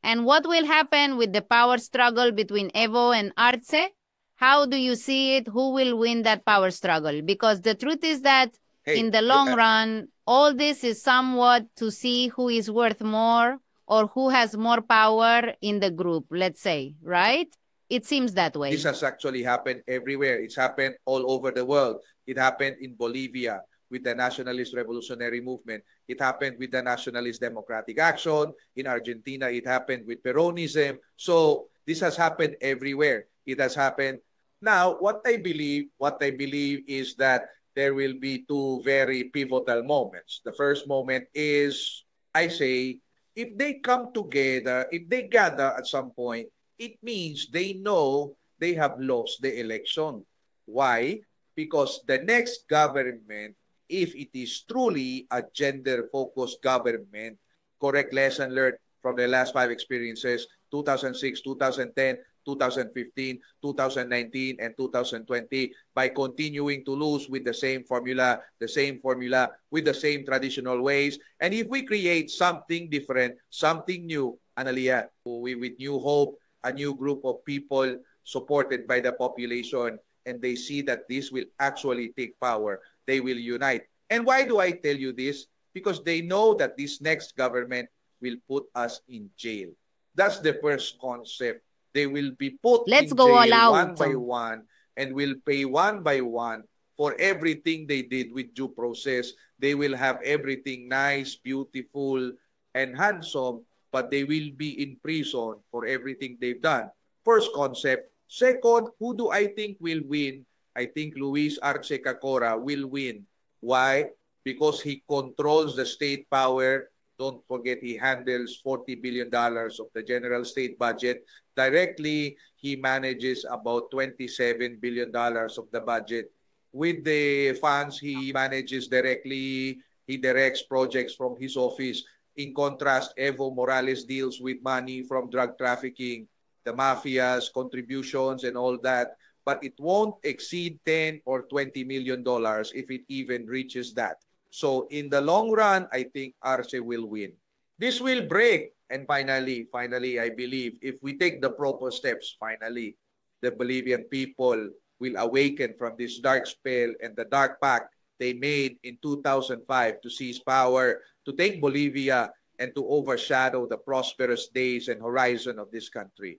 And what will happen with the power struggle between Evo and Arce? How do you see it? Who will win that power struggle? Because the truth is that in Hey, the long run, all this is somewhat to see who is worth more or who has more power in the group, let's say, right? It seems that this way. has actually happened everywhere. It's happened all over the world. It happened in Bolivia with the Nationalist Revolutionary Movement. It happened with the Nationalist Democratic Action. In Argentina, it happened with Peronism. So this has happened everywhere. It has happened. Now, what I believe is that there will be two very pivotal moments. The first moment is, I say, if they come together, if they gather at some point, it means they know they have lost the election. Why? Because the next government, if it is truly a gender-focused government, correct lesson learned from the last five experiences, 2006, 2010, 2015, 2019, and 2020, by continuing to lose with the same formula, with the same traditional ways. And if we create something different, something new, Analia, with new hope, a new group of people supported by the population, and they see that this will actually take power, they will unite. And why do I tell you this? Because they know that this next government will put us in jail. That's the first concept. They will be put Let's in go all jail out. one by one and will pay one by one for everything they did with due process. They will have everything nice, beautiful, and handsome, but they will be in prison for everything they've done. First concept. Second, who do I think will win? I think Luis Arce Cacora will win. Why? Because he controls the state power. Don't forget, he handles $40 billion of the general state budget. Directly, he manages about $27 billion of the budget. With the funds he manages directly, he directs projects from his office. In contrast, Evo Morales deals with money from drug trafficking, the mafias, contributions, and all that. But it won't exceed 10 or $20 million if it even reaches that. So in the long run, I think Arce will win. This will break. And finally, I believe if we take the proper steps, finally, the Bolivian people will awaken from this dark spell and the dark pact they made in 2005 to seize power, to take Bolivia, and to overshadow the prosperous days and horizon of this country.